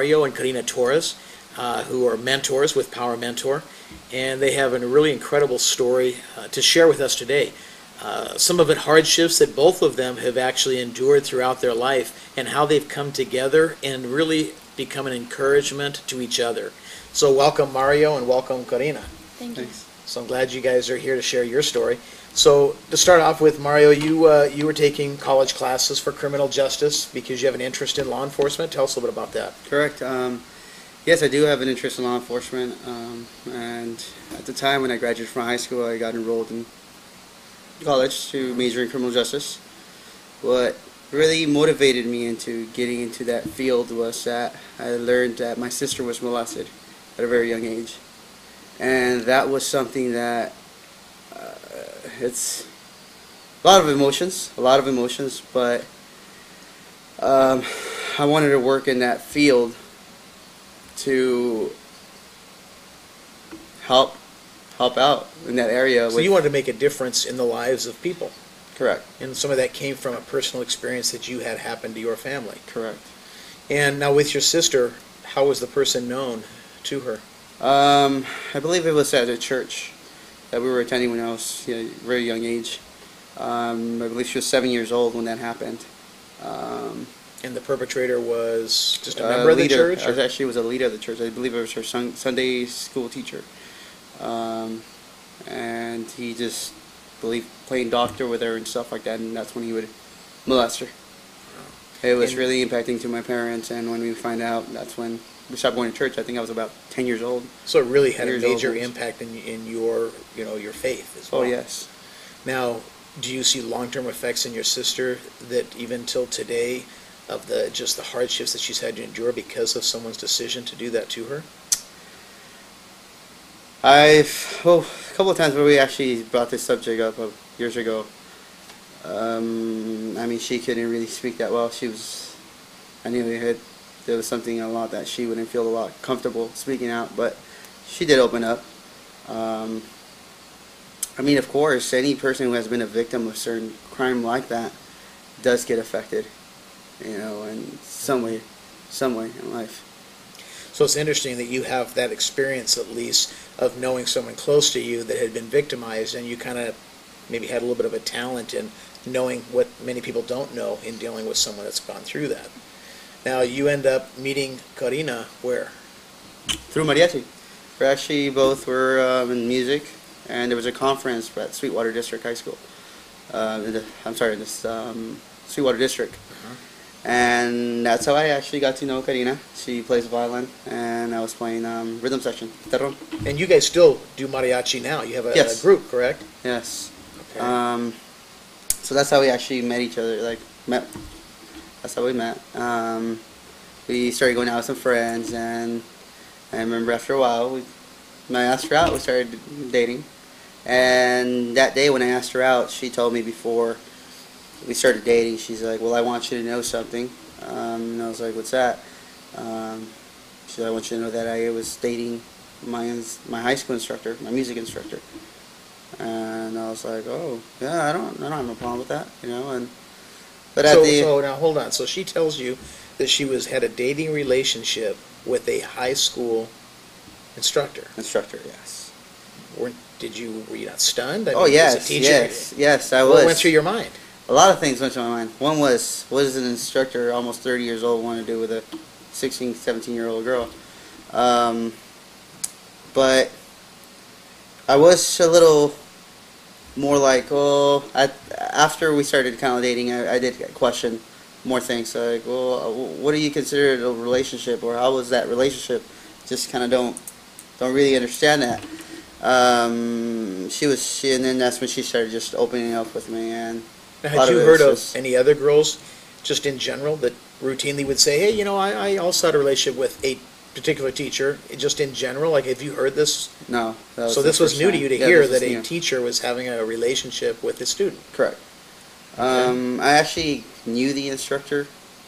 Mario and Karina Torres, who are mentors with Power Mentor, and they have a really incredible story to share with us today. Some of it hardships that both of them have actually endured throughout their life, and how they've come together and really become an encouragement to each other. So welcome Mario and welcome Karina. Thank you. So I'm glad you guys are here to share your story. So to start off with, Mario, you were taking college classes for criminal justice because you have an interest in law enforcement. Tell us a little bit about that. Correct. Yes, I do have an interest in law enforcement, and at the time when I graduated from high school, I got enrolled in college to major in criminal justice. What really motivated me into getting into that field was that I learned that my sister was molested at a very young age, and that was something that it's a lot of emotions, but I wanted to work in that field to help out in that area. So you wanted to make a difference in the lives of people. Correct. And some of that came from a personal experience that you had happen to your family. Correct. And now with your sister, how was the person known to her? I believe it was at a church that we were attending when I was a very young age. I believe she was 7 years old when that happened. And the perpetrator was just a member of the church? Actually, was a leader of the church. I believe it was her Sunday school teacher. And he just playing doctor with her and stuff like that, and that's when he would molest her. It was really impacting to my parents, and when we find out, that's when we stopped going to church. I think I was about 10 years old. So it really had a major impact in your your faith as well. Oh yes. Now, do you see long-term effects in your sister that even till today of the hardships that she's had to endure because of someone's decision to do that to her? A couple of times where we actually brought this subject up years ago. I mean, she couldn't really speak that well. I knew there was something a lot that she wouldn't feel a lot comfortable speaking out, but she did open up. I mean, of course, any person who has been a victim of certain crime like that does get affected, in some way in life. So it's interesting that you have that experience, at least, of knowing someone close to you that had been victimized, and you kind of maybe had a little bit of a talent in knowing what many people don't know in dealing with someone that's gone through that. Now, you end up meeting Karina where? Through mariachi. We actually both were in music, and there was a conference at Sweetwater District High School. Sweetwater District. And that's how I actually got to know Karina. She plays violin, and I was playing rhythm section. And you guys still do mariachi now? You have a group, correct? Yes. Okay. So that's how we actually met each other. That's how we met. We started going out with some friends, and I remember after a while, when I asked her out, we started dating. And that day when I asked her out, she told me before we started dating, she's like, well, I want you to know something. And I was like, what's that? She said, I want you to know that I was dating my high school instructor, my music instructor. And I was like, oh, yeah, I don't have no problem with that, So now hold on. So she tells you that she had a dating relationship with a high school instructor. Instructor, yes. Were you not stunned? Yes, as a teacher, yes, I was. What went through your mind? A lot of things went through my mind. One was, what does an instructor almost 30 years old want to do with a 16, 17-year-old girl? But I was a little more like, after we started kind of dating, I did question more things. Like, well, what do you consider a relationship, or how was that relationship? Just kind of don't really understand that. And then that's when she started just opening up with me. And now, had you heard of any other girls, just in general, that routinely would say, hey, I also had a relationship with a particular teacher, just in general? Like, have you heard this? No. So this was new to you to hear that a teacher was having a relationship with a student? Correct. Okay. I actually knew the instructor.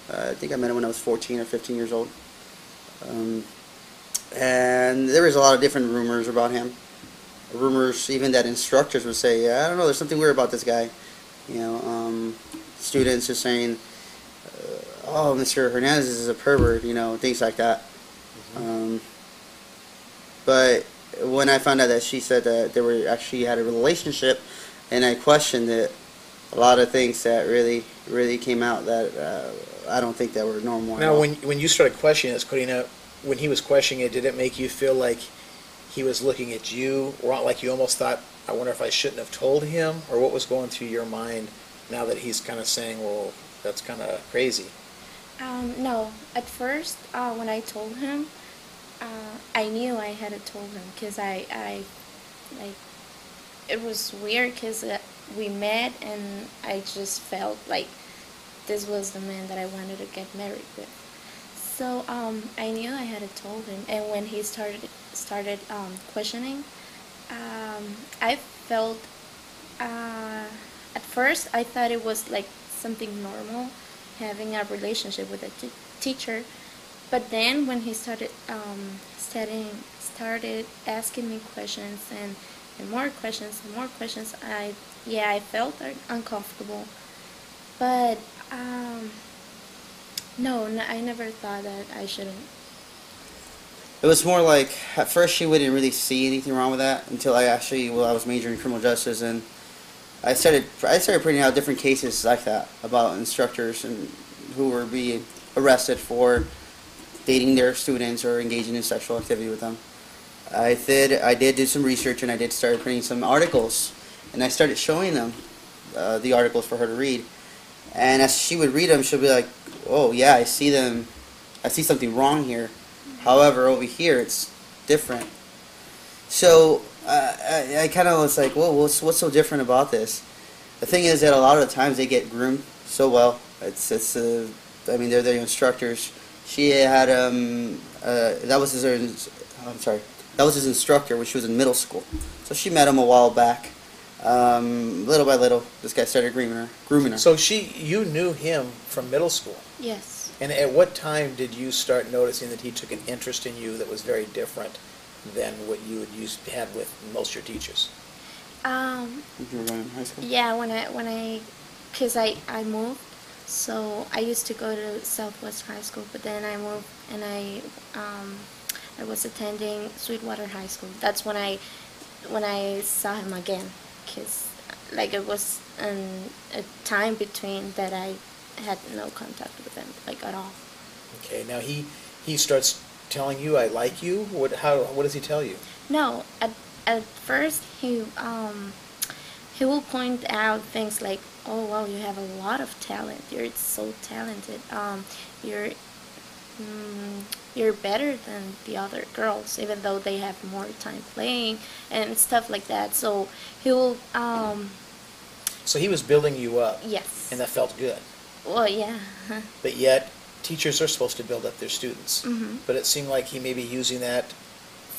I think I met him when I was 14 or 15 years old. And there was a lot of different rumors about him. Rumors even that instructors would say, yeah, I don't know, there's something weird about this guy. Students are saying, oh, Mr. Hernandez is a pervert, things like that. But when I found out that she said that they were actually had a relationship, and I questioned it, a lot of things that really came out that I don't think that were normal at Now, all. when you started questioning this, Karina, when he was questioning it, did it make you feel like he was looking at you, or like you almost thought, I wonder if I shouldn't have told him, or what was going through your mind now that he's kind of saying, well, that's kind of crazy? No, at first, when I told him, I knew I had to told him because like, it was weird because we met and I just felt like this was the man that I wanted to get married with. So I knew I had to told him, and when he started questioning, I felt at first I thought it was like something normal having a relationship with a teacher, but then when he started asking me questions and more questions and more questions, I felt uncomfortable. But no, I never thought that I shouldn't. It was more like at first she wouldn't really see anything wrong with that until I was majoring in criminal justice, and I started printing out different cases like that about instructors and who were being arrested for dating their students or engaging in sexual activity with them. I did do some research, and I did start printing some articles, and I started showing them the articles for her to read. And as she would read them, she'll be like, "Oh yeah, I see them. I see something wrong here. However, over here it's different." So I kind of was like, "Whoa, what's so different about this?" The thing is that a lot of the times they get groomed so well. I mean, they're their instructors. She had that was his. I'm sorry. That was his instructor when she was in middle school. So she met him a while back. Little by little, this guy started grooming her. So you knew him from middle school. Yes. And at what time did you start noticing that he took an interest in you that was very different than what you had with most of your teachers? You were going in high school? Yeah, cause I moved, so I used to go to Southwest High School, but then I moved and I was attending Sweetwater High School. That's when I saw him again, cause like it was a time between that I had no contact with him like at all. Okay, now he starts telling you, I like you. What does he tell you? No, at first he will point out things like, oh wow, you have a lot of talent. You're so talented. You're you're better than the other girls, even though they have more time playing and stuff like that. So he will So he was building you up, yes. and that felt good. Well, yeah. But yet, teachers are supposed to build up their students. Mm-hmm. But it seemed like he may be using that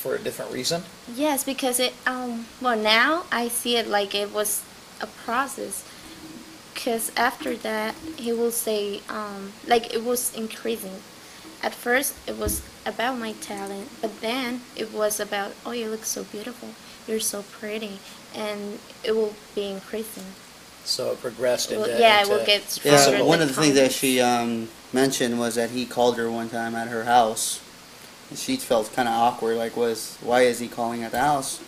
for a different reason. Yes, because it well, now I see it like it was a process. Because after that, he will say like it was increasing. At first, it was about my talent, but then it was about, oh, you look so beautiful, you're so pretty, and it will be increasing. So it progressed into... Yeah, it will get stronger. Yeah, in one the of the things that comments. she mentioned was that he called her one time at her house. And she felt kind of awkward, like, why is he calling at the house?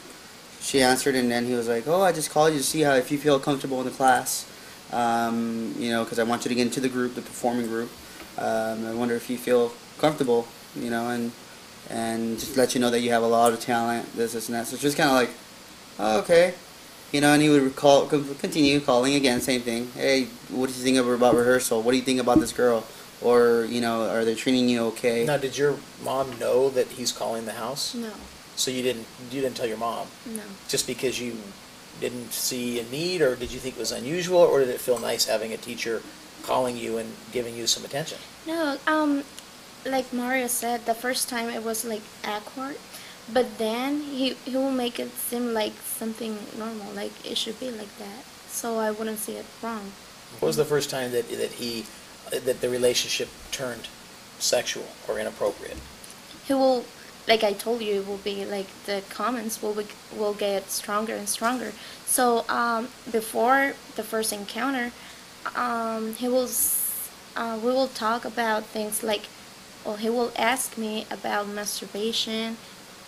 She answered, and then he was like, "Oh, I just called you to see if you feel comfortable in the class. Because I want you to get into the group, the performing group. I wonder if you feel comfortable, and just let you know that you have a lot of talent, this, and that." So it's just kind of like, oh, okay. And he would continue calling again, same thing. Hey, what do you think about rehearsal? What do you think about this girl? Or, are they treating you okay? Now, did your mom know that he's calling the house? No, So you didn't tell your mom? no. Just because you didn't see a need, or did you think it was unusual, or did it feel nice having a teacher calling you and giving you some attention? No, like Mario said, the first time it was like awkward, but then he will make it seem like something normal, like it should be like that. So I wouldn't see it wrong. What was the first time that the relationship turned sexual or inappropriate? He will, like I told you, it will be like the comments will get stronger and stronger. So before the first encounter, we will talk about things like well, he will ask me about masturbation,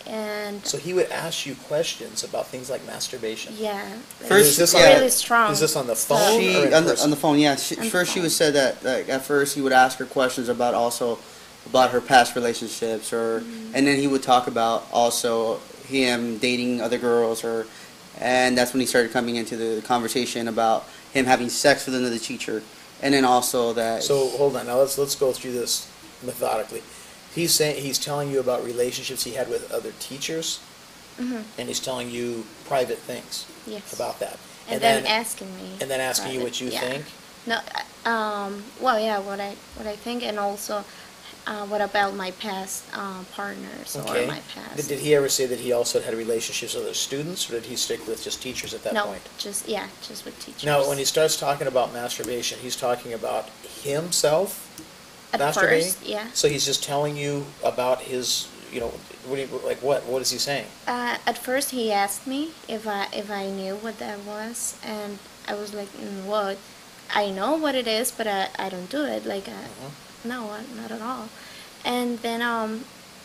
and So he would ask you questions about things like masturbation. yeah, And First, is this yeah. on really strong. Is this on the stuff. phone She or in on person? the phone, yeah. On the First, she phone. would say that like at first he would ask her questions about also about her past relationships, or and then he would talk about also him dating other girls, or and that's when he started coming into the conversation about him having sex with another teacher, and then also that. So hold on, now let's go through this methodically. He's telling you about relationships he had with other teachers, Hmm. and he's telling you private things Yes. about that. And then asking me. And then asking you what you yeah. think. No, well, yeah, what I think, and also what about my past partners or Okay. my past. Did he ever say that he also had relationships with other students, or did he stick with just teachers at that No, point? just with teachers. Now, when he starts talking about masturbation, he's talking about himself At masturbating? first, yeah. So he's just telling you about his, like what? What is he saying? At first, he asked me if I knew what that was, and I was like, "What? I know what it is, but I don't do it. Like, no, not at all." And then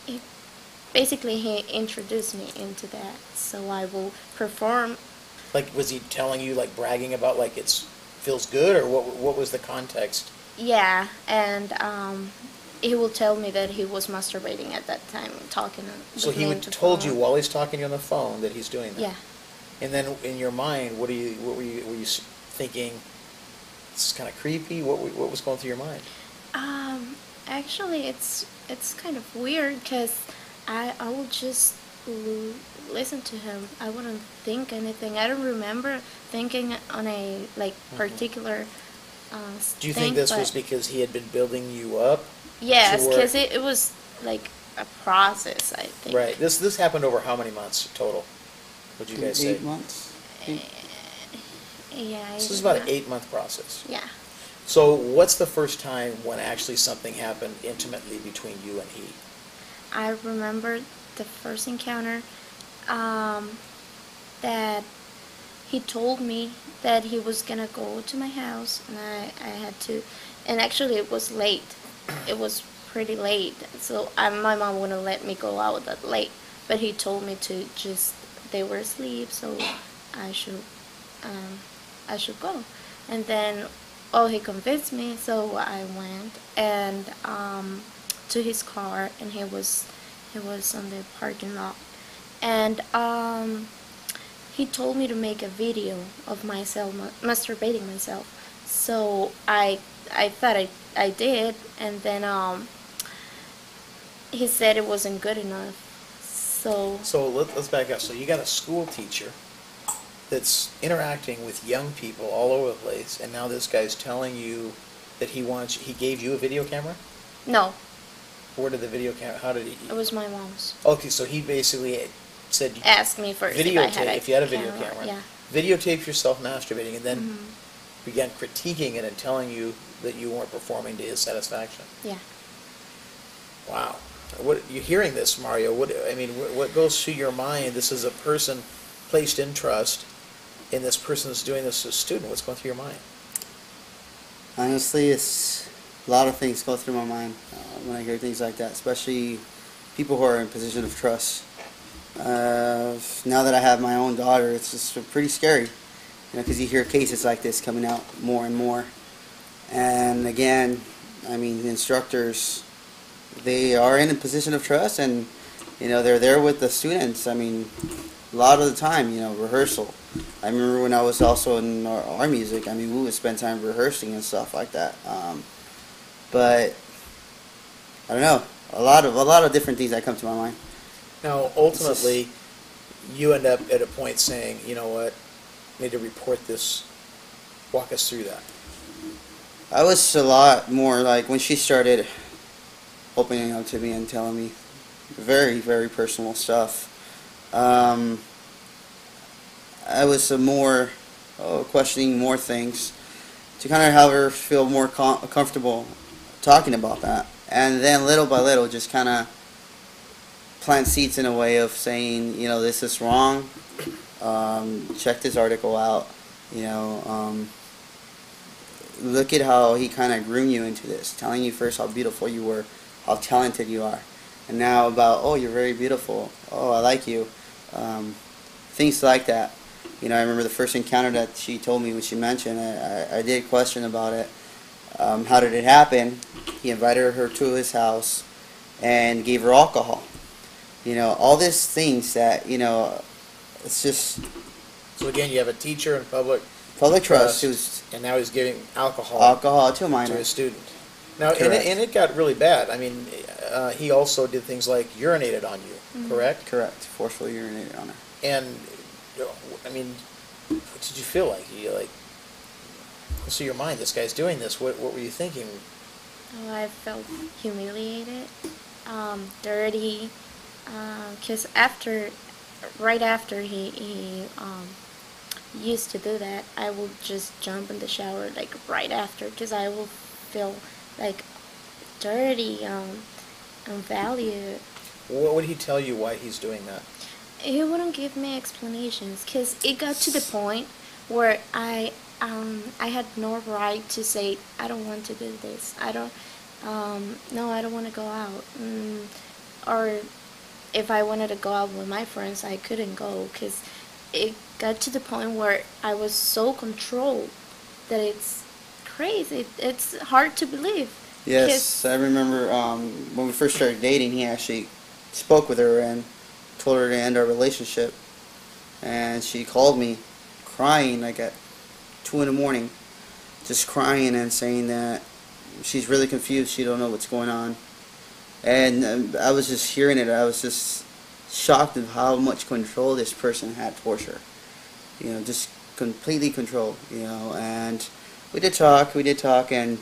he, basically he introduced me into that, so I will perform. Like, was he telling you, like, bragging about, like, feels good, or what was the context? Yeah, and he will tell me that he was masturbating at that time, talking. So with he me would into told you phone. while he's talking to you on the phone that he's doing that? Yeah. And then in your mind, what were you thinking, this is kind of creepy? What was going through your mind? Actually, it's kind of weird because I will just listen to him. I wouldn't think anything. I don't remember thinking on a like particular Do you thing, think this but was because he had been building you up? yes, to where- because it was like a process. I think. Right. This happened over how many months total? Would you guys say? 8 months. Yeah. This is about an 8-month process. Yeah. So what's the first time when actually something happened intimately between you and he? I remember the first encounter that he told me that he was gonna go to my house, and I had to, and actually it was late. It was pretty late, so my mom wouldn't let me go out that late. But he told me to just, they were asleep, so I should go. And then, oh, he convinced me, so I went and to his car, and he was on the parking lot, and he told me to make a video of myself masturbating myself. So I thought I did, and then he said it wasn't good enough. So let's back up. So you got a school teacher that's interacting with young people all over the place, and now this guy's telling you that he gave you a video camera? no, Where did the video camera, how did he? it was my mom's. Okay, so he basically said, Asked me first if I had if you had a video camera. camera, Yeah. videotape yourself masturbating, and then Mhm. began critiquing it and telling you that you weren't performing to his satisfaction. Yeah. Wow. What you're hearing this, Mario? What goes through your mind? This is a person placed in trust, and this person is doing this to a student. What's going through your mind? Honestly, it's a lot of things go through my mind when I hear things like that, especially people who are in position of trust. Now that I have my own daughter, it's just pretty scary, because you hear cases like this coming out more and more. And again, I mean, the instructors, they are in a position of trust, and they're there with the students. I mean, a lot of the time, rehearsal. I remember when I was also in our music, I mean, we would spend time rehearsing and stuff like that. But I don't know, a lot of different things that come to my mind. Now, ultimately, you end up at a point saying, you know what, I need to report this. Walk us through that. I was a lot more like when she started opening up to me and telling me very, very personal stuff. I was more questioning more things to kind of have her feel more comfortable talking about that. And then little by little, just kind of plant seeds in a way of saying, this is wrong. Check this article out. Look at how he kind of groomed you into this, telling you first how beautiful you were, how talented you are. And now about, oh, you're very beautiful. Oh, I like you. Things like that. You know, I remember the first encounter that she told me when she mentioned it. I did question about it. How did it happen? He invited her to his house and gave her alcohol. You know, all these things that, you know, it's just So again, you have a teacher in public trust who's and now he's giving alcohol to a to minor. a student. Now, Correct. and it got really bad. I mean, he also did things like urinated on you, correct? Correct. Forcefully urinated on her. And, I mean, what did you feel like? You like, what's in your mind? This guy's doing this. What were you thinking? Oh, I felt humiliated, dirty, because right after he used to do that, I will just jump in the shower like right after, because I will feel like dirty, unvalued. What would he tell you why he's doing that? He wouldn't give me explanations, because it got to the point where I had no right to say I don't want to do this. No, I don't want to go out. Or if I wanted to go out with my friends, I couldn't go, because it got to the point where I was so controlled that it's crazy. It's hard to believe. Yes, I remember when we first started dating, he actually spoke with her and told her to end our relationship. And she called me crying like at 2 in the morning, just crying and saying that she's really confused. She don't know what's going on. And I was just hearing it. I was just shocked at how much control this person had towards her. You know, just completely controlled, you know. And we did talk, and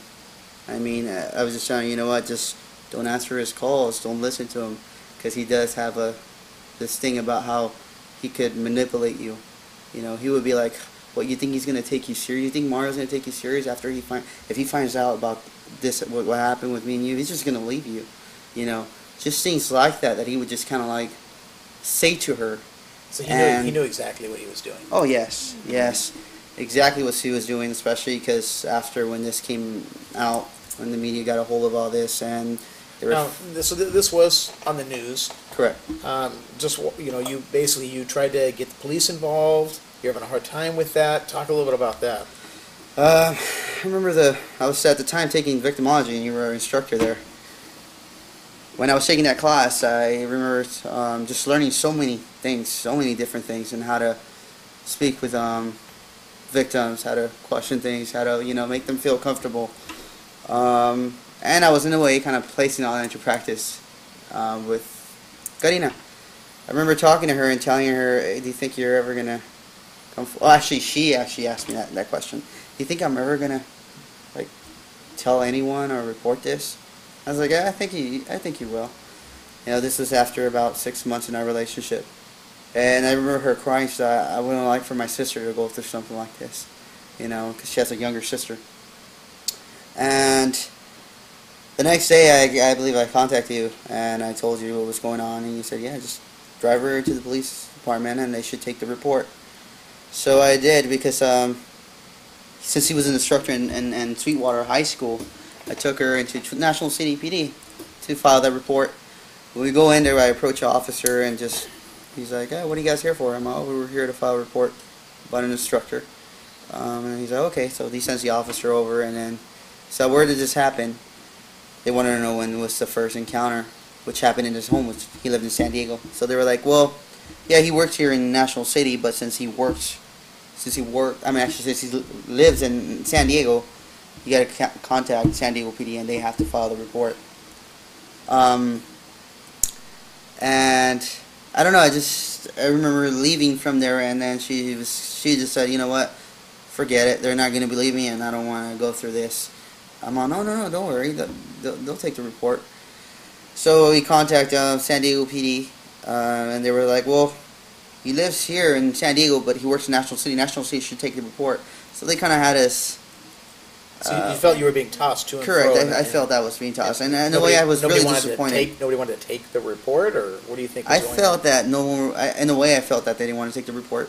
I mean, I was just telling her, you know what, just don't answer his calls, don't listen to him, because he does have this thing about how he could manipulate you. You know, he would be like, what, you think he's going to take you serious? You think Mario's going to take you serious after if he finds out about this, what happened with me and you, he's just going to leave you. You know, just things like that he would just kind of like say to her. So he knew exactly what he was doing. Oh, yes, yes. Exactly what she was doing, especially because after when this came out, when the media got a hold of all this, and they were... Now, this was on the news. Correct. You tried to get the police involved. You're having a hard time with that. Talk a little bit about that. I remember I was at the time taking victimology, and you were our instructor there. When I was taking that class, I remember just learning so many things, so many different things, and how to speak with victims, how to question things, how to, you know, make them feel comfortable. And I was in a way kind of placing all that into practice with Karina. I remember talking to her and telling her, hey, do you think you're ever going to come well, actually, she actually asked me that question. Do you think I'm ever going to, like, tell anyone or report this? I was like, yeah, I think you will. You know, this was after about 6 months in our relationship. And I remember her crying. She said, I wouldn't like for my sister to go through something like this, you know, because she has a younger sister. And the next day, I believe I contacted you, and I told you what was going on, and you said, yeah, just drive her to the police department, and they should take the report. So I did, because since he was an instructor in Sweetwater High School, I took her into National City PD to file that report. When we go in there, I approach the officer, and he's like, what are you guys here for? I'm like, oh, we were here to file a report about an instructor. And he's like, okay. So he sends the officer over, and then, so where did this happen? They wanted to know when was the first encounter, which happened in his home, which he lived in San Diego. So they were like, well, yeah, he works here in National City, but since he lives in San Diego, you got to contact San Diego PD, and they have to file the report. And I don't know, I remember leaving from there, and then she just said, you know what, forget it, they're not going to believe me, and I don't want to go through this. I'm on, no, don't worry, they'll take the report. So we contacted San Diego PD, and they were like, well, he lives here in San Diego, but he works in National City. National City should take the report. So they kind of had us... So you felt you were being tossed to and correct, fro. I felt that was being tossed. And in a way, I was really disappointed. Nobody wanted to take the report, or what do you think was I going felt on? that in a way, I felt that they didn't want to take the report.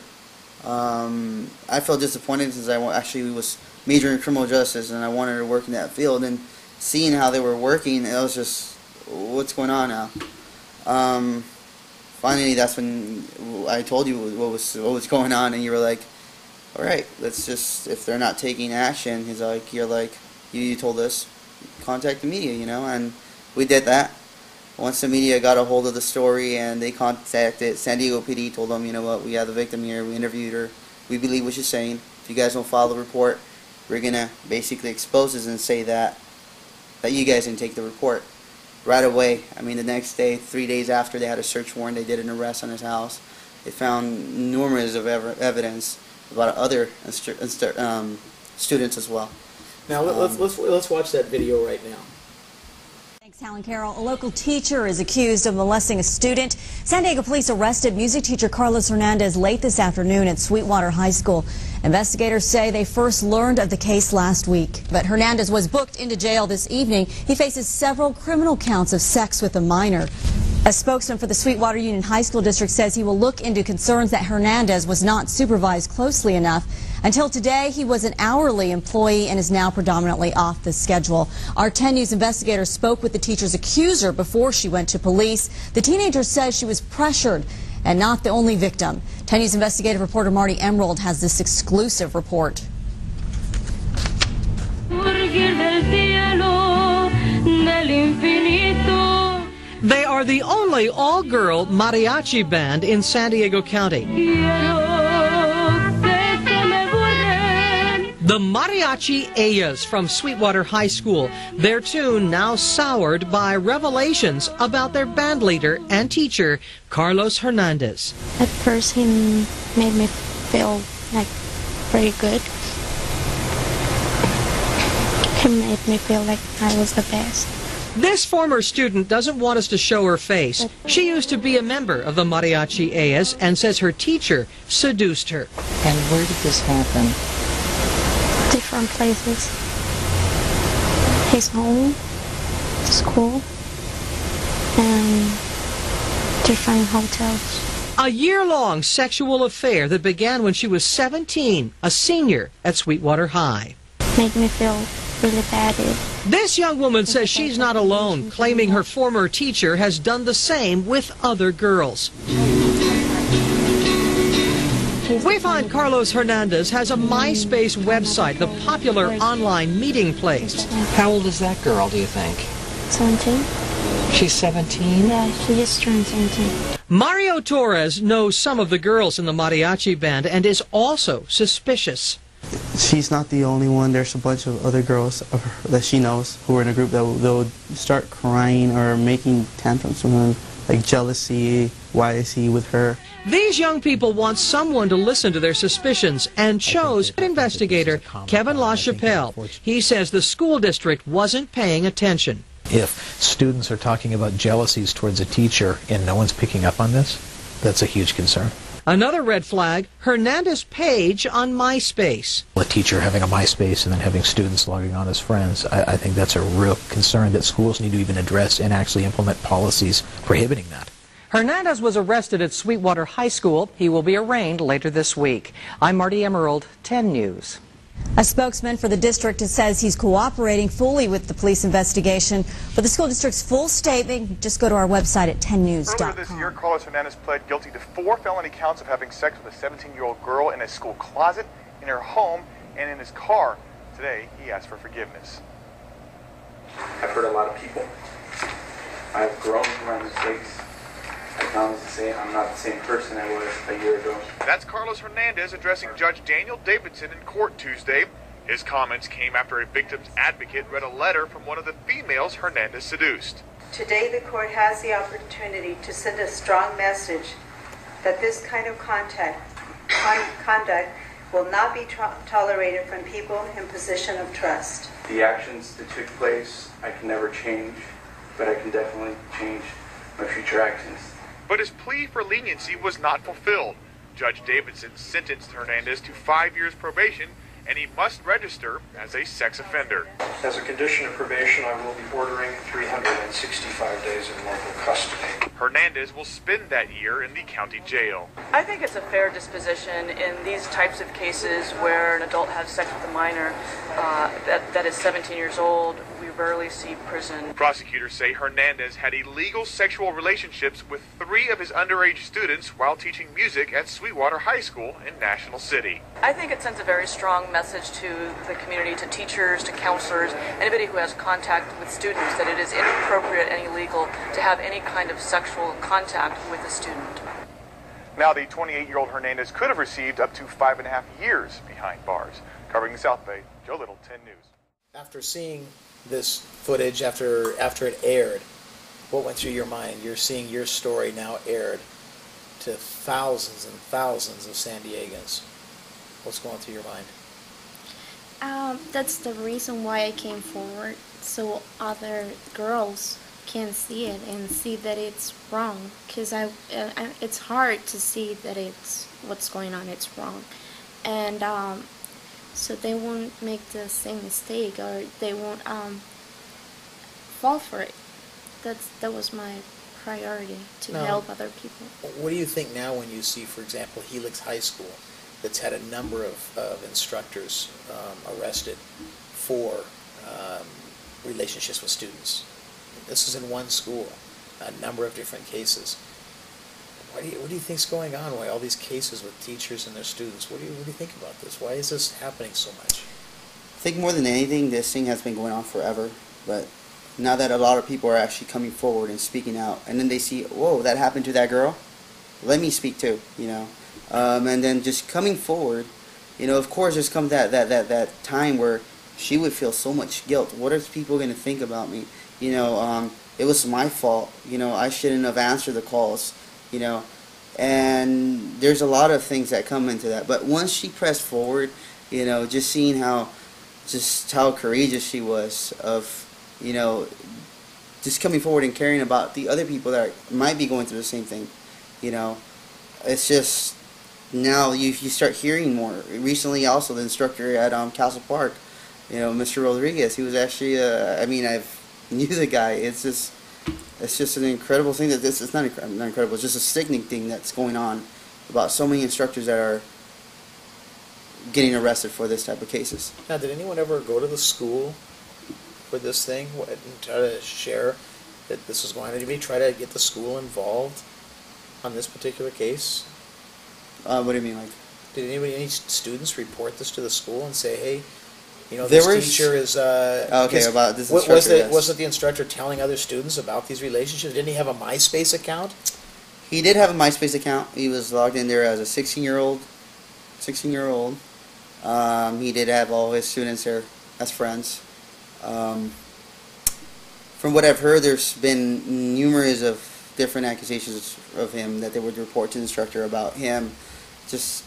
I felt disappointed since I actually was majoring in criminal justice, and I wanted to work in that field. And seeing how they were working, it was just, what's going on now? Finally, that's when I told you what was going on, and you were like, all right, let's just, if they're not taking action, you're like, you told us, contact the media, and we did that. Once the media got a hold of the story and they contacted San Diego PD, told them, you know what, we have the victim here, we interviewed her, we believe what she's saying. If you guys don't file the report, we're going to basically expose this and say that you guys didn't take the report. Right away, I mean, the next day, 3 days after they had a search warrant, they did an arrest on his house. They found numerous of evidence about other students as well. Now let's watch that video right now. Thanks, Helen Carroll. A local teacher is accused of molesting a student. San Diego police arrested music teacher Carlos Hernandez late this afternoon at Sweetwater High School. Investigators say they first learned of the case last week. But Hernandez was booked into jail this evening. He faces several criminal counts of sex with a minor. A spokesman for the Sweetwater Union High School District says he will look into concerns that Hernandez was not supervised closely enough. Until today, he was an hourly employee and is now predominantly off the schedule. Our 10 News investigator spoke with the teacher's accuser before she went to police. The teenager says she was pressured and not the only victim. 10 News investigative reporter Marty Emerald has this exclusive report. They are the only all-girl mariachi band in San Diego County. The Mariachi Ellas from Sweetwater High School. Their tune now soured by revelations about their band leader and teacher, Carlos Hernandez. At first, he made me feel like very good. He made me feel like I was the best. This former student doesn't want us to show her face. She used to be a member of the Mariachi Ellas and says her teacher seduced her. And where did this happen? Different places. His home, school, and different hotels. A year-long sexual affair that began when she was 17, a senior at Sweetwater High. Made me feel really bad. This young woman says she's not alone, claiming her former teacher has done the same with other girls. We find Carlos Hernandez has a MySpace website, the popular online meeting place. How old is that girl, do you think? 17? She's 17? Yeah, she just turned 17. Mario Torres knows some of the girls in the mariachi band and is also suspicious. She's not the only one. There's a bunch of other girls that she knows who are in a group that will start crying or making tantrums from her, like jealousy. Why is he with her? These young people want someone to listen to their suspicions and chose investigator Kevin LaChapelle. He says the school district wasn't paying attention. If students are talking about jealousies towards a teacher and no one's picking up on this, that's a huge concern. Another red flag, Hernandez page on MySpace. A teacher having a MySpace and then having students logging on as friends, I think that's a real concern that schools need to even address and actually implement policies prohibiting that. Hernandez was arrested at Sweetwater High School. He will be arraigned later this week. I'm Marty Emerald, 10 News. A spokesman for the district says he's cooperating fully with the police investigation. For the school district's full statement, just go to our website at 10news.com. Earlier this year, Carlos Hernandez pled guilty to 4 felony counts of having sex with a 17-year-old girl in a school closet, in her home, and in his car. Today, he asked for forgiveness. I've hurt a lot of people. I've grown from my mistakes. I promise to say I'm not the same person I was a year ago. That's Carlos Hernandez addressing Judge Daniel Davidson in court Tuesday. His comments came after a victim's advocate read a letter from one of the females Hernandez seduced. Today the court has the opportunity to send a strong message that this kind of conduct will not be tolerated from people in position of trust. The actions that took place, I can never change, but I can definitely change my future actions. But his plea for leniency was not fulfilled. Judge Davidson sentenced Hernandez to 5 years probation, and he must register as a sex offender. As a condition of probation, I will be ordering 365 days in local custody. Hernandez will spend that year in the county jail. I think it's a fair disposition in these types of cases where an adult has sex with a minor that is 17 years old. we rarely see prison. Prosecutors say Hernandez had illegal sexual relationships with 3 of his underage students while teaching music at Sweetwater High School in National City. I think it sends a very strong message to the community, to teachers, to counselors, anybody who has contact with students, that it is inappropriate and illegal to have any kind of sexual contact with a student. Now, the 28-year-old Hernandez could have received up to 5.5 years behind bars. Covering the South Bay, Joe Little, 10 News. After seeing this footage, after it aired, what went through your mind? You're seeing your story now aired to thousands and thousands of San Diegans. What's going through your mind? That's the reason why I came forward, so other girls can see it and see that it's wrong. Because it's hard to see that it's what's going on. It's wrong, and so they won't make the same mistake, or they won't fall for it. That was my priority, to help other people. What do you think now when you see, for example, Helix High School, that's had a number of instructors arrested for relationships with students? This is in one school, a number of different cases. What do you think's going on? Why all these cases with teachers and their students? What do you think about this? Why is this happening so much? I think more than anything, this thing has been going on forever, but now that a lot of people are actually coming forward and speaking out, and then they see, whoa, that happened to that girl, let me speak too, you know. And then just coming forward, you know, of course there's come that time where she would feel so much guilt. What are people going to think about me? You know, it was my fault. You know, I shouldn't have answered the calls, you know. And there's a lot of things that come into that. But once she pressed forward, you know, just seeing how courageous she was of, you know, just coming forward and caring about the other people that might be going through the same thing, you know. It's just, now you start hearing more. Recently also the instructor at Castle Park, you know, Mr. Rodriguez, he was actually, I mean, I've knew the guy. It's just an incredible thing that it's not incredible, it's just a sickening thing that's going on about so many instructors that are getting arrested for this type of cases. Now, did anyone ever go to the school for this thing and try to share that this was going on? Did anybody try to get the school involved on this particular case? What do you mean, like? Did any students report this to the school and say, hey, you know, There this was- teacher is... okay, about this instructor, yes. Wasn't the instructor telling other students about these relationships? Didn't he have a MySpace account? He did have a MySpace account. He was logged in there as a 16-year-old. He did have all his students there as friends. From what I've heard, there's been numerous of different accusations of him that they would report to the instructor about him just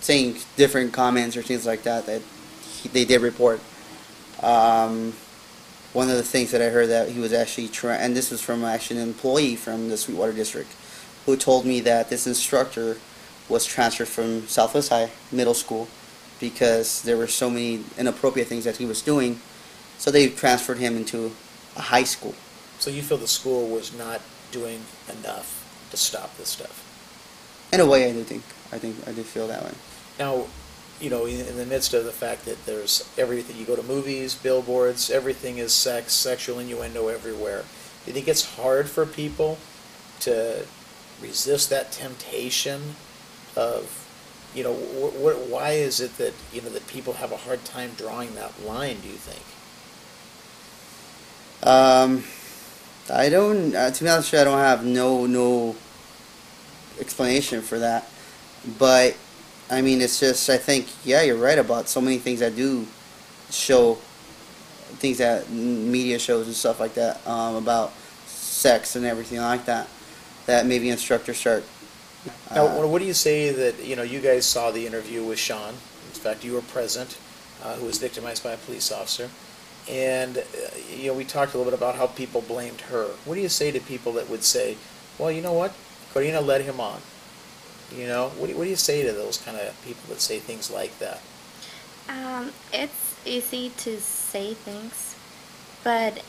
saying different comments or things like that they did report. One of the things that I heard that he was actually and this was from actually an employee from the Sweetwater District, who told me that this instructor was transferred from Southwest High Middle School because there were so many inappropriate things that he was doing, so they transferred him into a high school. So you feel the school was not doing enough to stop this stuff? In a way, I do feel that way. Now, you know, in the midst of the fact that there's everything, you go to movies, billboards, everything is sex, sexual innuendo everywhere. Do you think it's hard for people to resist that temptation of, you know, why is it that, you know, that people have a hard time drawing that line, do you think? I don't, to be honest, I don't have no explanation for that. But, I mean, it's just, I think, yeah, you're right about so many things that do show, things that media shows and stuff like that, about sex and everything like that, that maybe instructors start. Now, what do you say that, you know, you guys saw the interview with Sean, in fact, you were present, who was victimized by a police officer, and, you know, we talked a little bit about how people blamed her. What do you say to people that would say, well, you know what, Karina led him on? You know, what do you say to those kind of people that say things like that? It's easy to say things, but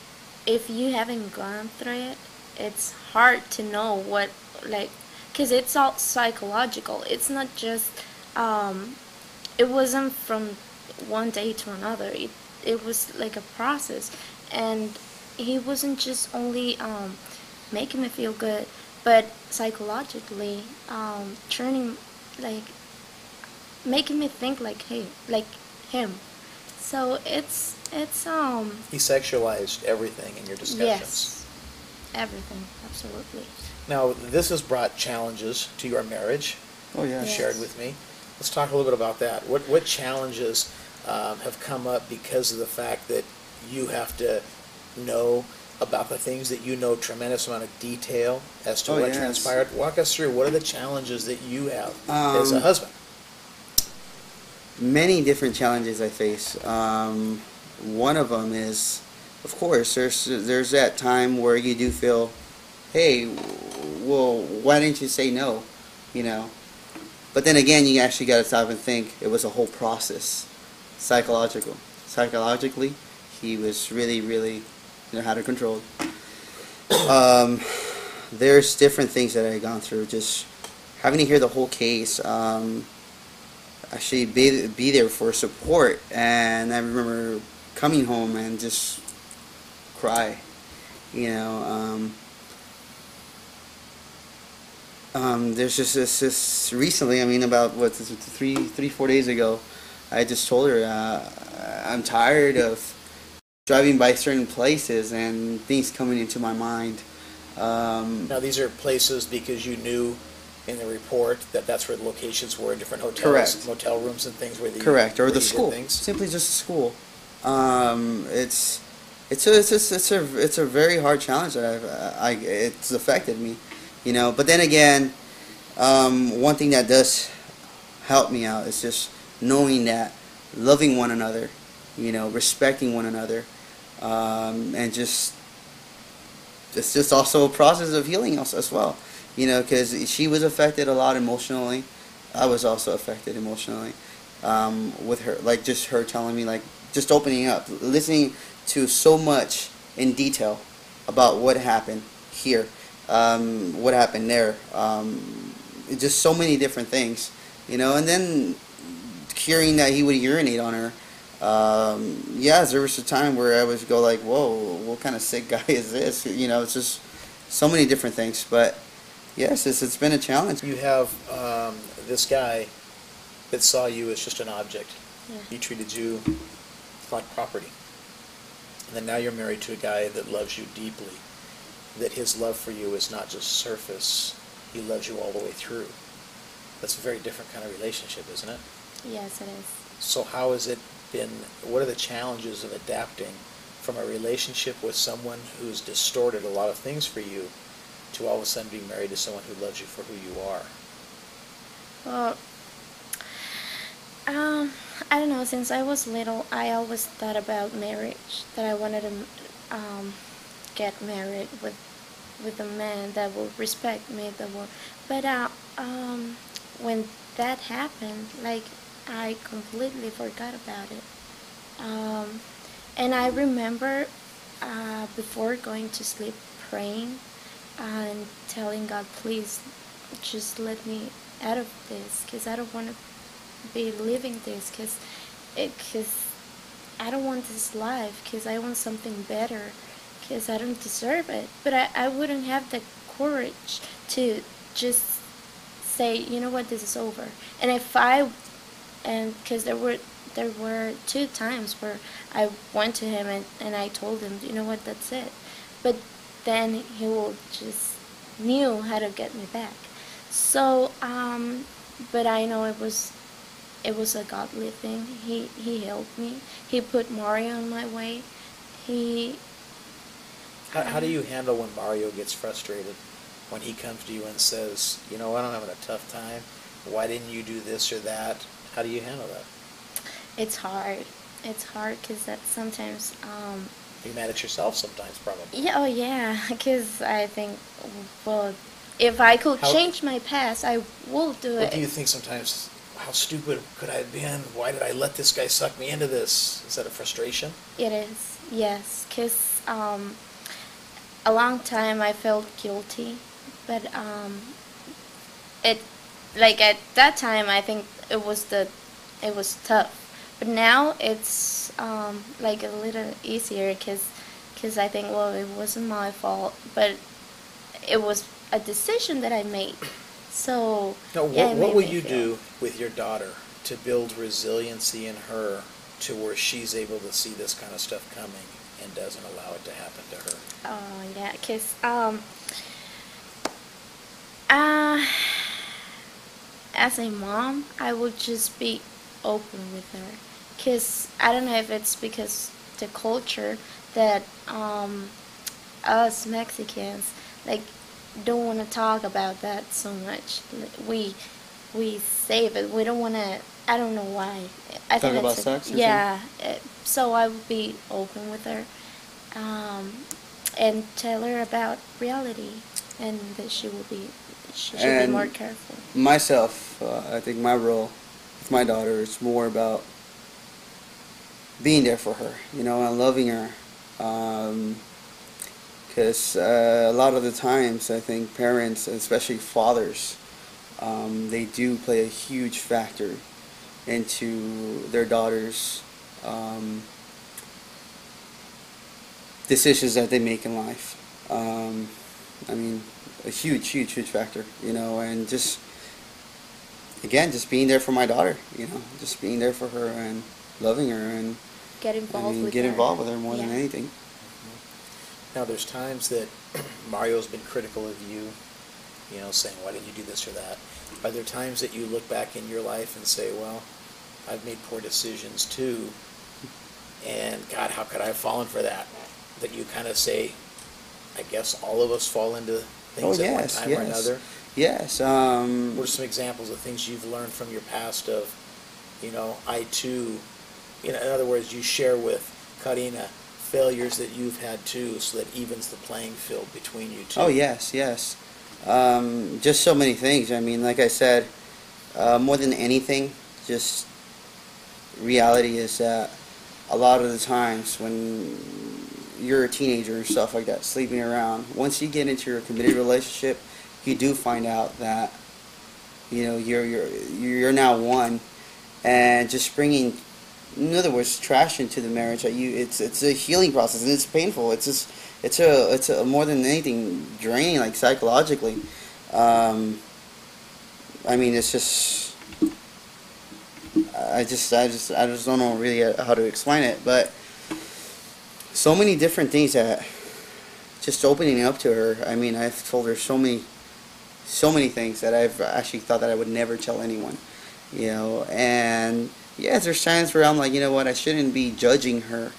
if you haven't gone through it, it's hard to know what, like, because it's all psychological. It's not just, it wasn't from one day to another. It was like a process, and he wasn't just only making me feel good, but psychologically turning, like, making me think like him. So it's He sexualized everything in your discussions. yes, everything, absolutely. Now, this has brought challenges to your marriage. Oh yeah. You Yes. shared with me. Let's talk a little bit about that. What challenges have come up because of the fact that you have to know about the things that you know tremendous amount of detail as to Oh, what yes. transpired? Walk us through, what are the challenges that you have as a husband? Many different challenges I face. One of them is, of course, there's that time where you do feel, hey, well, why didn't you say no? You know. But then again, you actually got to stop and think. It was a whole process, psychologically, he was really, really, had it controlled. There's different things that I've gone through. Just having to hear the whole case. Actually be there for support, and I remember coming home and just cry, there's just this recently, I mean, about 4 days ago, I just told her I'm tired of driving by certain places and things coming into my mind. Now, these are places because you knew in the report that that's where the locations were in different hotels, Correct. motel rooms and things where Correct, or where the you did school. things. Simply just a school. It's a very hard challenge that it's affected me, But then again, one thing that does help me out is just knowing that loving one another, respecting one another, and just it's just also a process of healing as well. Because she was affected a lot emotionally. I was also affected emotionally with her, like just her telling me, like just opening up, listening to so much in detail about what happened here, what happened there, just so many different things, and then hearing that he would urinate on her. Yes, there was a time where I would go like, whoa, what kind of sick guy is this? It's just so many different things, but yes, it's been a challenge. You have this guy that saw you as just an object. Yeah. He treated you like property. And then now you're married to a guy that loves you deeply, that his love for you is not just surface, he loves you all the way through. That's a very different kind of relationship, isn't it? Yes, it is. So how has it been, what are the challenges of adapting from a relationship with someone who's distorted a lot of things for you to all of a sudden being married to someone who loves you for who you are? Well, I don't know. Since I was little, I always thought about marriage. That I wanted to get married with a man that will respect me. But when that happened, like I completely forgot about it. And I remember before going to sleep praying and telling God, please, just let me out of this, because I don't want to be living this, because I don't want this life, because I want something better, because I don't deserve it. But I wouldn't have the courage to just say, you know what, this is over. And because there were 2 times where I went to him and I told him, you know what, that's it. But then he will just knew how to get me back. So, but I know it was a godly thing. He helped me. He put Mario on my way. How do you handle when Mario gets frustrated? When he comes to you and says, you know what, I'm having a tough time. Why didn't you do this or that? How do you handle that? It's hard. It's hard because that sometimes. You're mad at yourself sometimes, probably. Yeah, oh yeah, because I think, well, if I could change my past, I will do it. What do you think sometimes? How stupid could I have been? Why did I let this guy suck me into this? Is that a frustration? It is, yes, because a long time I felt guilty, but like at that time I think it was tough, but now it's like a little easier because because I think, well, it wasn't my fault, but it was a decision that I made. So, Now, yeah, it what made will me you feel- do with your daughter to build resiliency in her to where she's able to see this kind of stuff coming and doesn't allow it to happen to her? Oh, yeah, because as a mom, I would just be open with her. Because I don't know if it's because the culture that us Mexicans, like, don't want to talk about that so much. We save it. We don't want to. I don't know why. I Talk think about that's sex or yeah. So I would be open with her, and tell her about reality, and that she should be more And careful. myself, I think my role with my daughter is more about being there for her, you know, and loving her. Because a lot of the times, I think parents, especially fathers, they do play a huge factor into their daughters' decisions that they make in life. I mean, a huge factor, you know, and just, again, just being there for my daughter, you know, just being there for her and loving her and Get involved I mean, with get her. involved with her more than Yeah. anything. Now, there's times that Mario's been critical of you, you know, saying, why didn't you do this or that? Are there times that you look back in your life and say, well, I've made poor decisions too, and God, how could I have fallen for that? That you kind of say, I guess all of us fall into things Oh, at one yes, time or yes. another. Yes. What are some examples of things you've learned from your past of, you know, I too, you know, in other words, you share with Karina failures that you've had too, so that evens the playing field between you two. Oh, yes, yes. Just so many things. I mean, like I said, more than anything, just reality is that a lot of the times when you're a teenager and stuff like that, sleeping around, once you get into a committed relationship, you do find out that, you know, you're now one, and just bringing, in other words, trash into the marriage. That it's a healing process, and it's painful. It's a more than anything draining, like psychologically. I mean, it's just, I just don't know really how to explain it, but so many different things that just opening up to her. I mean, I've told her so many things that I've actually thought that I would never tell anyone, you know. And yes, there's times where I'm like, you know what, I shouldn't be judging her,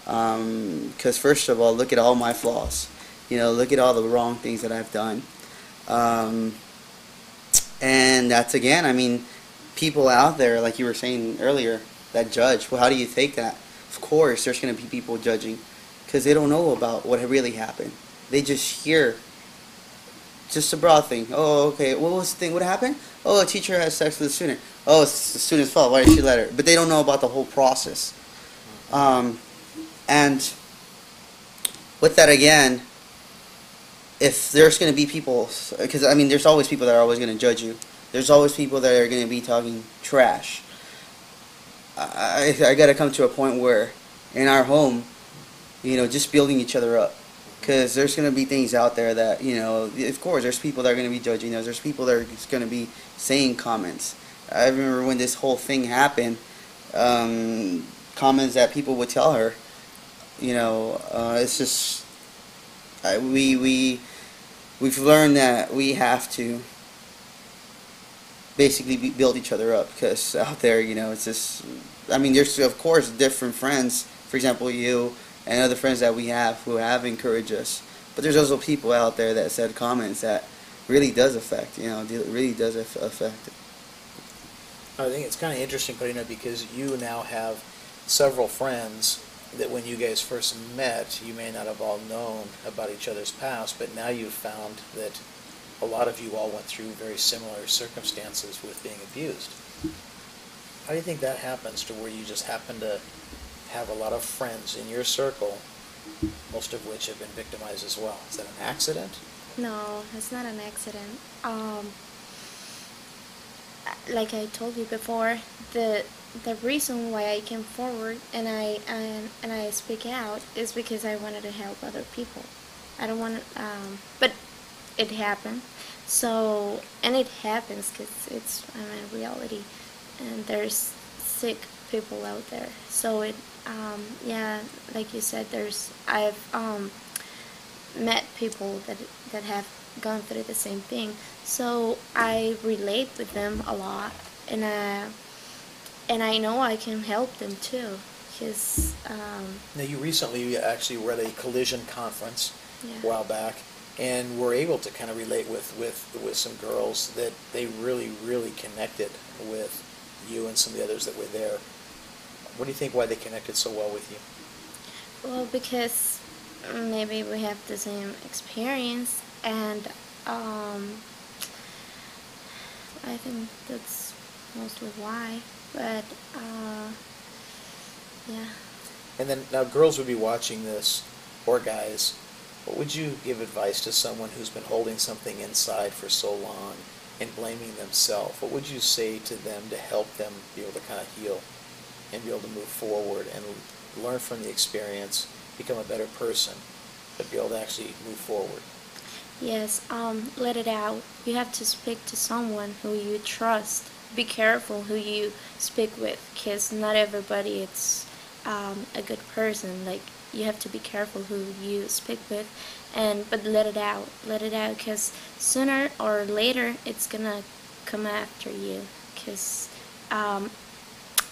because first of all, look at all my flaws, you know, look at all the wrong things that I've done, and that's, again, I mean, people out there, like you were saying earlier, that judge. Well, how do you take that? Of course, there's going to be people judging, because they don't know about what really happened. They just hear just a broad thing. Oh, okay, what was the thing? What happened? Oh, a teacher had sex with a student. Oh, it's the student's fault. Why did she let her? But they don't know about the whole process. And with that, again, if there's going to be people, because, I mean, there's always people that are always going to judge you. There's always people that are going to be talking trash. I got to come to a point where in our home, you know, just building each other up. Because there's going to be things out there that, you know, of course, there's people that are going to be judging us. There's people that are going to be saying comments. I remember when this whole thing happened, comments that people would tell her, you know, it's just, we've learned that we have to basically build each other up, because out there, you know, it's just, I mean, there's, of course, different friends, for example, you, and other friends that we have who have encouraged us. But there's also people out there that said comments that really does affect, you know, really does affect it. I think it's kind of interesting, Karina, because you now have several friends that when you guys first met, you may not have all known about each other's past, but now you've found that a lot of you all went through very similar circumstances with being abused. How do you think that happens, to where you just happen to have a lot of friends in your circle, most of which have been victimized as well? Is that an accident? No, it's not an accident. like I told you before, the reason why I came forward and I speak out is because I wanted to help other people. I don't want to, but it happened. So, and it happens because it's, I mean, reality, and there's sick people out there. So it, yeah, like you said, I've met people that have gone through the same thing. So I relate with them a lot, and I know I can help them too, because Now, you recently actually were at a collision conference yeah. a while back, and were able to kind of relate with some girls that they really connected with you and some of the others that were there. What do you think, why they connected so well with you? Well, because maybe we have the same experience, and I think that's mostly why. But yeah. And then, now girls would be watching this, or guys, what would you give advice to someone who's been holding something inside for so long and blaming themselves? What would you say to them to help them be able to kind of heal and be able to move forward and learn from the experience, become a better person, but be able to actually move forward? Yes, let it out. You have to speak to someone who you trust. Be careful who you speak with, because not everybody is a good person. Like, you have to be careful who you speak with, but let it out. Let it out, because sooner or later it's gonna come after you, because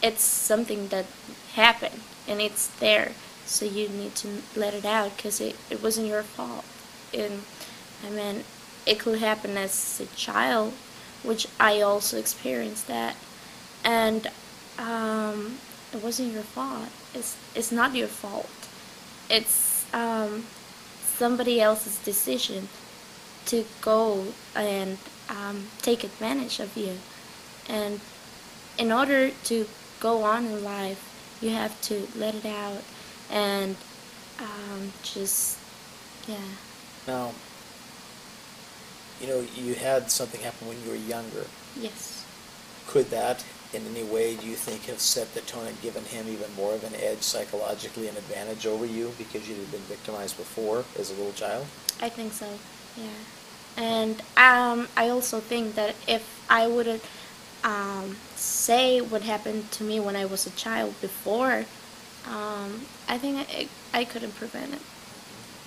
it's something that happened and it's there. So you need to let it out, because it wasn't your fault. And I mean, it could happen as a child, which I also experienced that, and it wasn't your fault. It's not your fault. It's somebody else's decision to go and take advantage of you. And in order to go on in life, you have to let it out and just, yeah. Now, you know, you had something happen when you were younger. Yes. Could that, in any way, do you think, have set the tone and given him even more of an edge psychologically, an advantage over you because you had been victimized before as a little child? I think so, yeah. And I also think that if I would say what happened to me when I was a child before, I think I couldn't prevent it.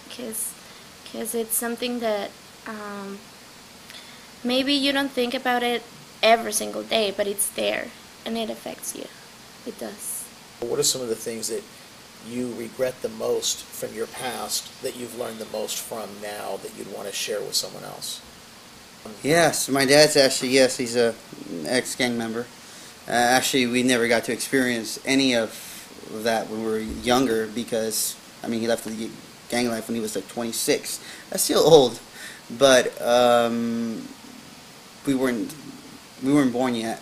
Because it's something that maybe you don't think about it every single day, but it's there, and it affects you. It does. What are some of the things that you regret the most from your past that you've learned the most from now that you'd want to share with someone else? Yes, my dad's actually, yes, he's a ex-gang member. Actually, we never got to experience any of that when we were younger because, I mean, he left the gang life when he was like 26. That's still old, but we weren't born yet.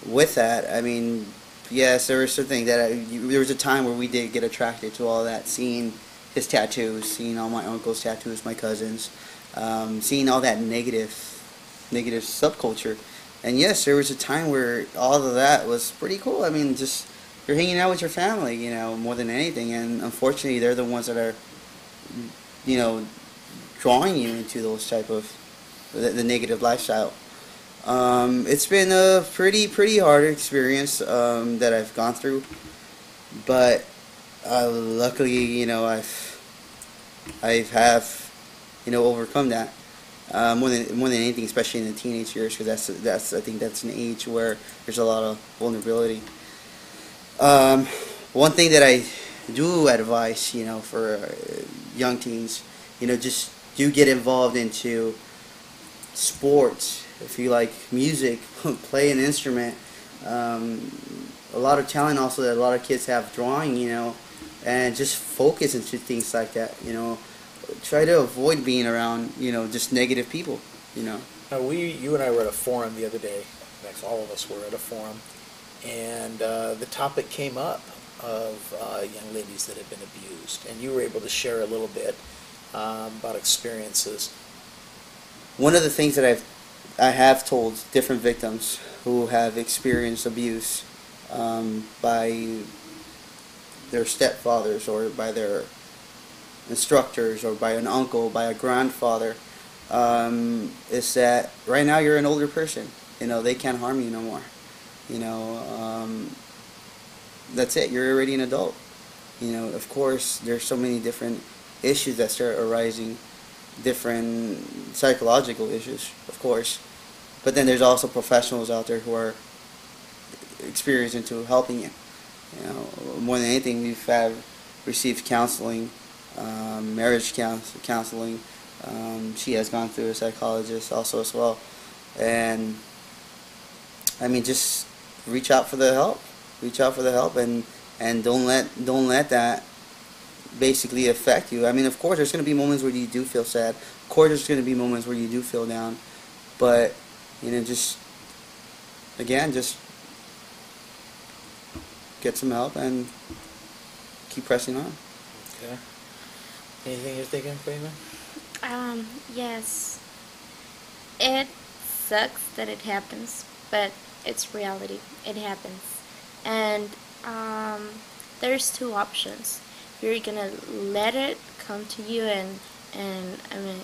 With that, I mean, yes, there was something that there was a time where we did get attracted to all that, seeing his tattoos, seeing all my uncle's tattoos, my cousins, seeing all that negative subculture. And yes, there was a time where all of that was pretty cool. I mean, just you're hanging out with your family, you know, more than anything. And unfortunately, they're the ones that are, you know, drawing you into those type of the negative lifestyle. It's been a pretty hard experience that I've gone through, but luckily, you know, I've overcome that more than anything, especially in the teenage years, because that's I think that's an age where there's a lot of vulnerability. One thing that I do advise, you know, for young teens, you know, just do get involved into sports. If you like music, play an instrument. A lot of talent also that a lot of kids have, drawing, you know, and just focus into things like that, you know. Try to avoid being around, you know, just negative people, you know. Now, you and I were at a forum the other day. In fact, all of us were at a forum, and the topic came up of young ladies that had been abused, and you were able to share a little bit about experiences. One of the things that I have told different victims who have experienced abuse by their stepfathers or by their instructors or by an uncle, by a grandfather, is that right now you're an older person. You know, they can't harm you no more. You know, that's it. You're already an adult. You know, of course, there's so many different issues that start arising, different psychological issues, of course. But then there's also professionals out there who are experienced into helping you. You know, more than anything, we've received counseling, marriage counseling. She has gone through a psychologist also as well. And I mean, just reach out for the help. Reach out for the help, and don't let that basically affect you. I mean, of course, there's going to be moments where you do feel sad. Of course, there's going to be moments where you do feel down. But you know, just get some help and keep pressing on. Okay. Anything you're thinking, Karina? Yes. It sucks that it happens, but it's reality. It happens. And there's two options. You're gonna let it come to you and I mean,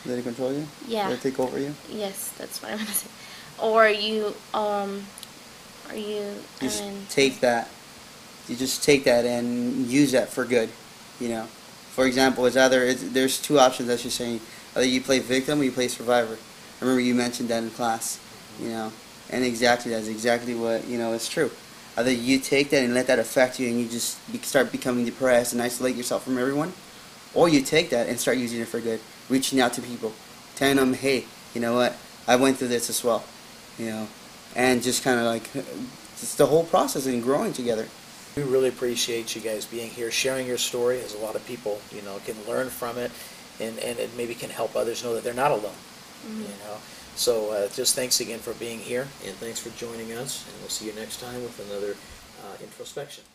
let it control you? Yeah. Let it take over you? Yes, that's what I'm gonna say. Or you take that. You just take that and use that for good. You know, for example, there's two options that you're saying. Either you play victim or you play survivor. I remember you mentioned that in class. You know, and that's exactly what it's true. Either you take that and let that affect you, and you just start becoming depressed and isolate yourself from everyone, or you take that and start using it for good, reaching out to people, telling them, hey, you know what, I went through this as well, you know, and just kind of like just the whole process and growing together. We really appreciate you guys being here, sharing your story, as a lot of people, can learn from it, and it maybe can help others know that they're not alone, So just thanks again for being here, and thanks for joining us, and we'll see you next time with another introspection.